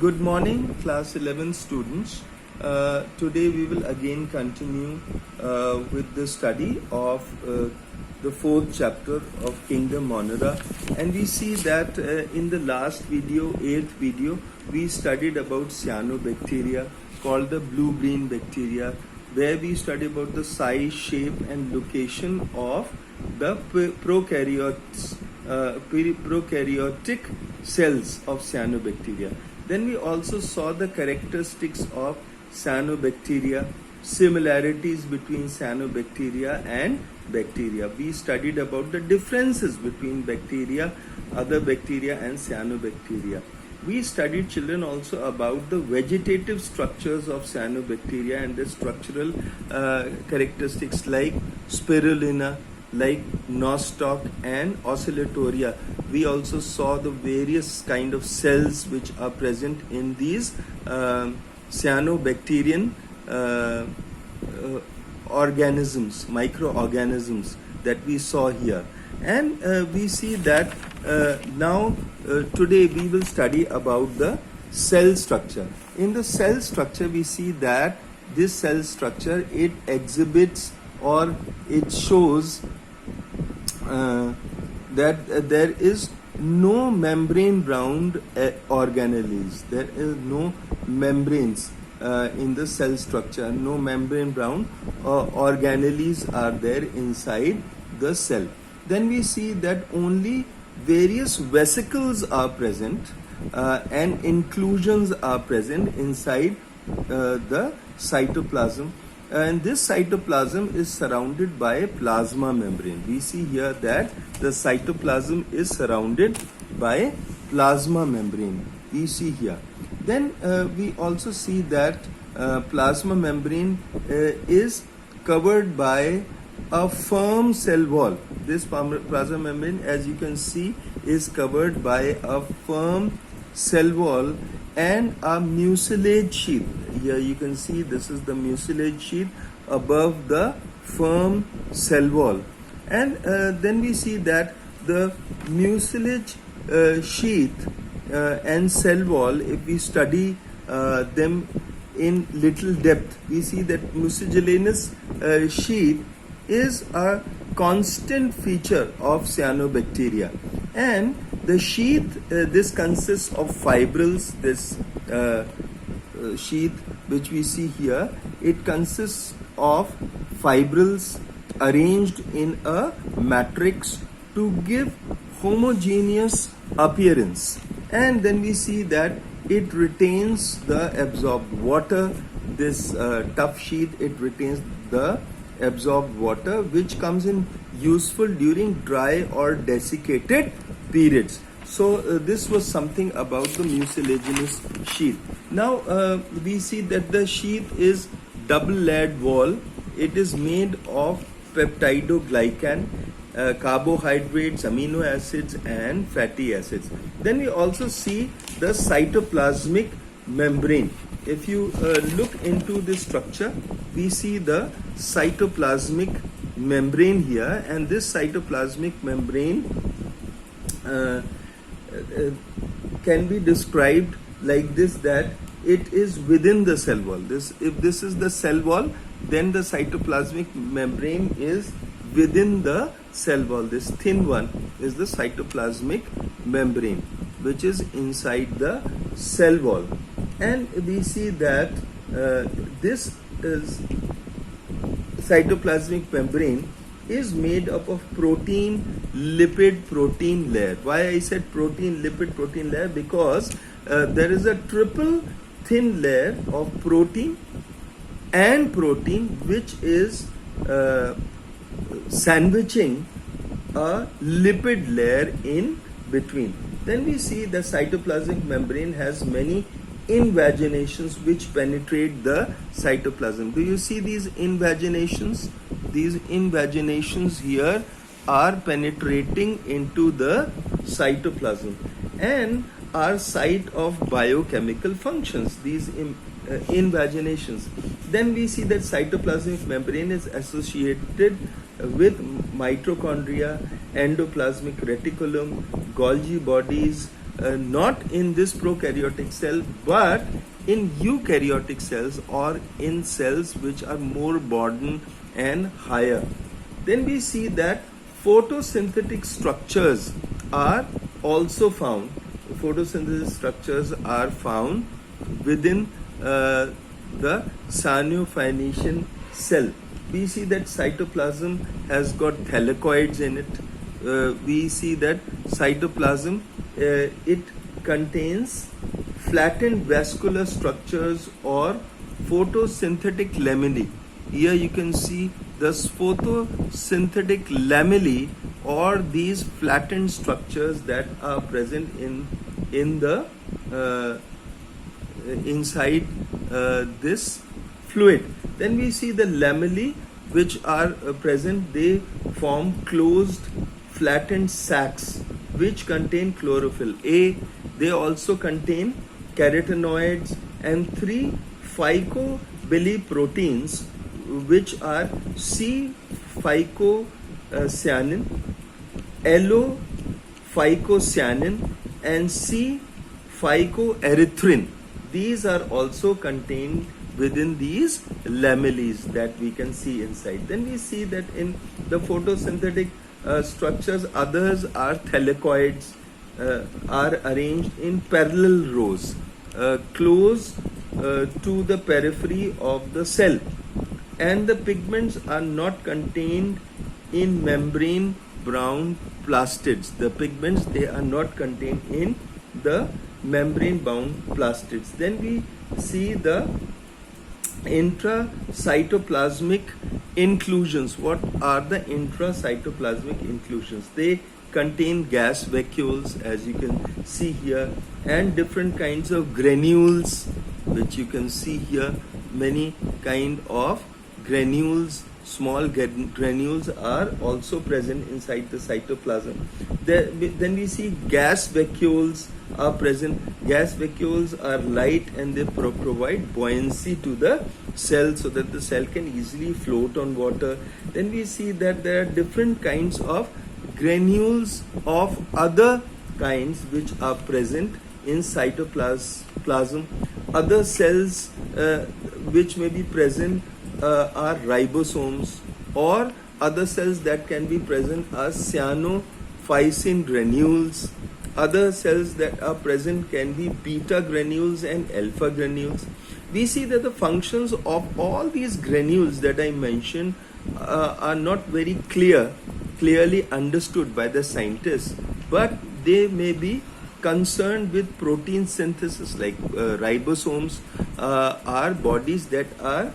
Good morning, class 11 students. Today we will again continue with the study of the fourth chapter of Kingdom Monera, and we see that in the last video, 8th video, we studied about cyanobacteria called the blue-green bacteria, where we studied about the size, shape and location of the prokaryotic cells of cyanobacteria. Then we also saw the characteristics of cyanobacteria, similarities between cyanobacteria and bacteria. We studied about the differences between bacteria, other bacteria and cyanobacteria. We studied, children, also about the vegetative structures of cyanobacteria and the structural characteristics like spirulina, like nostoc and oscillatoria. We also saw the various kind of cells which are present in these cyanobacterian organisms, microorganisms that we saw here. And we see that now today we will study about the cell structure. In the cell structure we see that this cell structure, it exhibits or it shows that there is no membrane bound organelles. There is no membranes in the cell structure. No membrane bound organelles are there inside the cell. Then we see that only various vesicles are present and inclusions are present inside the cytoplasm. And this cytoplasm is surrounded by a plasma membrane. We see here that the cytoplasm is surrounded by plasma membrane. We see here. Then we also see that plasma membrane is covered by a firm cell wall. This plasma membrane, as you can see, is covered by a firm cell wall and a mucilage sheath. Here you can see this is the mucilage sheath above the firm cell wall. And then we see that the mucilage sheath and cell wall, if we study them in little depth, we see that mucilaginous sheath is a constant feature of cyanobacteria. And the sheath, this consists of fibrils. This sheath which we see here, it consists of fibrils arranged in a matrix to give homogeneous appearance. And then we see that it retains the absorbed water. This tough sheath, it retains the absorbed water, which comes in useful during dry or desiccated periods. So this was something about the mucilaginous sheath. Now we see that the sheath is double layered wall. It is made of peptidoglycan, carbohydrates, amino acids and fatty acids. Then we also see the cytoplasmic membrane. If you look into this structure, we see the cytoplasmic membrane here, and this cytoplasmic membrane can be described like this, that it is within the cell wall. If this is the cell wall, then the cytoplasmic membrane is within the cell wall. This thin one is the cytoplasmic membrane, which is inside the cell wall. And we see that this is cytoplasmic membrane is made up of protein, lipid, protein layer. Why I said protein, lipid, protein layer? Because there is a triple thin layer of protein and protein which is sandwiching a lipid layer in between. Then we see the cytoplasmic membrane has many invaginations which penetrate the cytoplasm. Do you see these invaginations? These invaginations here are penetrating into the cytoplasm and are site of biochemical functions, these invaginations. Then we see that cytoplasmic membrane is associated with mitochondria, endoplasmic reticulum, Golgi bodies, not in this prokaryotic cell, but in eukaryotic cells or in cells which are more modern and higher. Then we see that photosynthetic structures are also found. Photosynthesis structures are found within the cyanophyllene cell. We see that cytoplasm has got thylakoids in it. We see that cytoplasm, it contains flattened vascular structures or photosynthetic lamellae. Here you can see the photosynthetic lamellae or these flattened structures that are present in the inside this fluid. Then we see the lamellae which are present. They form closed flattened sacs which contain chlorophyll A. They also contain carotenoids and 3 phycobiliproteins which are C-phycocyanin, L-phycocyanin and C-phycoerythrin. These are also contained within these lamellae that we can see inside. Then we see that in the photosynthetic structures, others are thylakoids, are arranged in parallel rows close to the periphery of the cell, and the pigments are not contained in membrane brown plastids. The pigments, they are not contained in the membrane bound plastids. Then we see the intracytoplasmic inclusions. What are the intracytoplasmic inclusions? They contain gas vacuoles, as you can see here, and different kinds of granules, which you can see here. Many kind of granules, small granules are also present inside the cytoplasm. Then we see gas vacuoles are present. Gas vacuoles are light and they provide buoyancy to the cell so that the cell can easily float on water. Then we see that there are different kinds of granules of other kinds which are present in cytoplasm. Other cells which may be present are ribosomes, or other cells that can be present are cyanophysin granules. Other cells that are present can be beta granules and alpha granules. We see that the functions of all these granules that I mentioned are not very clearly understood by the scientists, but they may be concerned with protein synthesis. Like ribosomes are bodies that are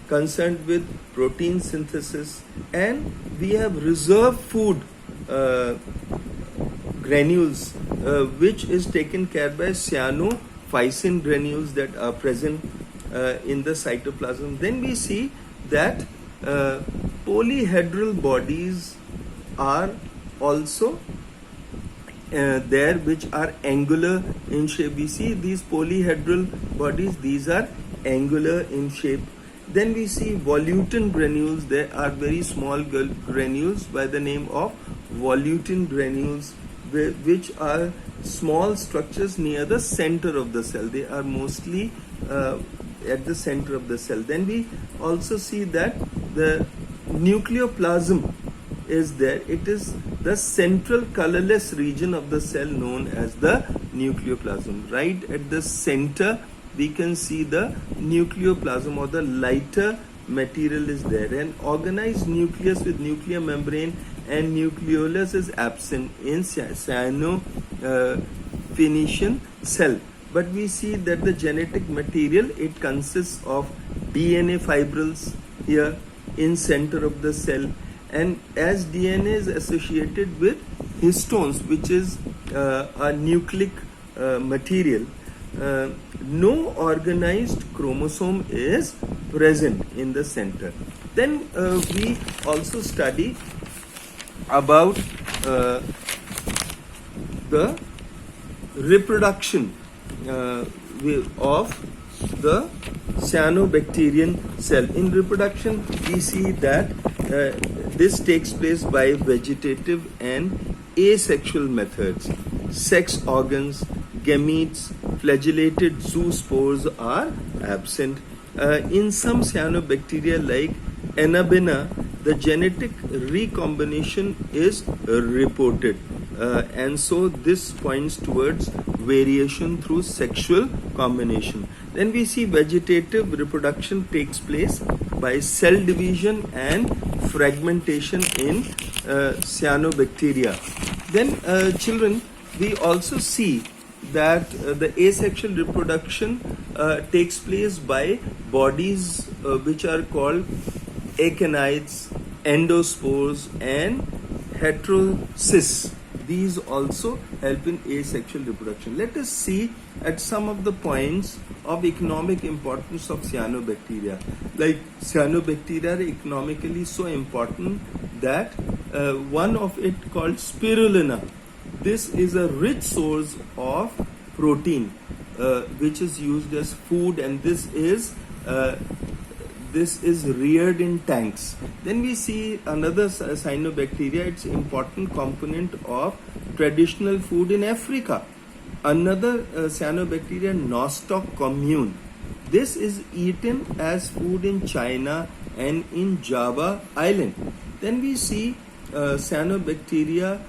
concerned with protein synthesis, and we have reserve food granules which is taken care by cyanophysin granules that are present in the cytoplasm. Then we see that polyhedral bodies are also there, which are angular in shape. We see these polyhedral bodies, these are angular in shape. Then we see volutin granules. There are very small granules by the name of volutin granules, which are small structures near the center of the cell. They are mostly at the center of the cell. Then we also see that the nucleoplasm is there. It is the central colorless region of the cell known as the nucleoplasm. Right at the center we can see the nucleoplasm, or the lighter material is there. An organized nucleus with nuclear membrane and nucleolus is absent in cyanophyllene cell. But we see that the genetic material, it consists of DNA fibrils here in center of the cell, and as DNA is associated with histones, which is a nucleic material, no organized chromosome is present in the center. Then we also study about the reproduction of the cyanobacterian cell. In reproduction, we see that this takes place by vegetative and asexual methods. sex organs, gametes, flagellated zoospores are absent. In some cyanobacteria like Anabaena, the genetic recombination is reported. And so this points towards variation through sexual combination. Then we see vegetative reproduction takes place by cell division and fragmentation in cyanobacteria. Then children, we also see that the asexual reproduction takes place by bodies which are called aconites, endospores and heterocysts. These also help in asexual reproduction. Let us see at some of the points of economic importance of cyanobacteria. Like cyanobacteria are economically so important that one of it called spirulina. This is a rich source of protein which is used as food, and this is reared in tanks. Then we see another cyanobacteria. It's important component of traditional food in Africa. Another cyanobacteria, Nostoc commune. This is eaten as food in China and in Java Island. Then we see cyanobacteria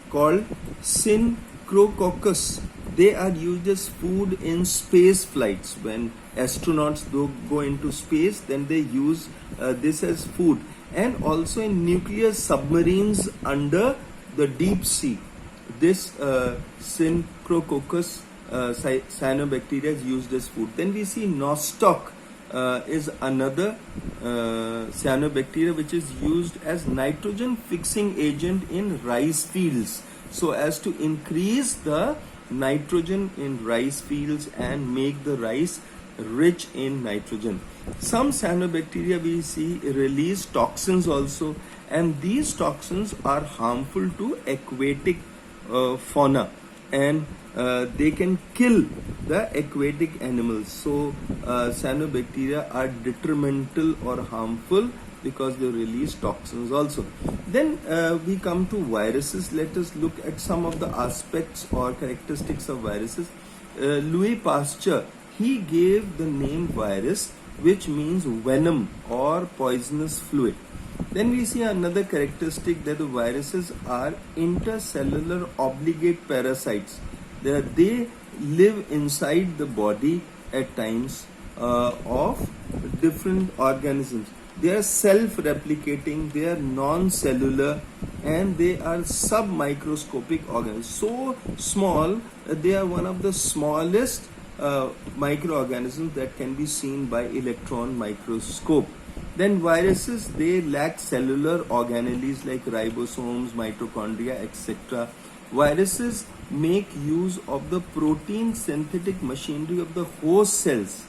called Synchrococcus. They are used as food in space flights. When astronauts go into space, then they use this as food. And also in nuclear submarines under the deep sea. This Synchrococcus cyanobacteria is used as food. Then we see Nostoc is another cyanobacteria which is used as nitrogen fixing agent in rice fields, so as to increase the nitrogen in rice fields and make the rice rich in nitrogen. Some cyanobacteria we see release toxins also, and these toxins are harmful to aquatic fauna, and they can kill the aquatic animals. So cyanobacteria are detrimental or harmful because they release toxins also. Then we come to viruses. Let us look at some of the aspects or characteristics of viruses. Louis Pasteur, he gave the name virus, which means venom or poisonous fluid. Then we see another characteristic, that the viruses are intercellular obligate parasites. They live inside the body at times of different organisms. They are self-replicating, they are non-cellular, and they are submicroscopic organisms. So small that they are one of the smallest microorganisms that can be seen by electron microscope. Then viruses, they lack cellular organelles like ribosomes, mitochondria, etc. Viruses make use of the protein synthetic machinery of the host cells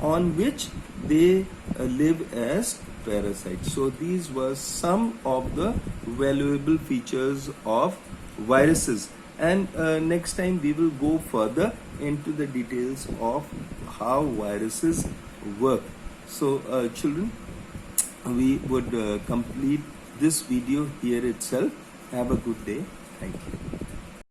on which they live as parasites. So these were some of the valuable features of viruses. And next time we will go further into the details of how viruses work. So children, we would complete this video here itself. Have a good day. Thank you.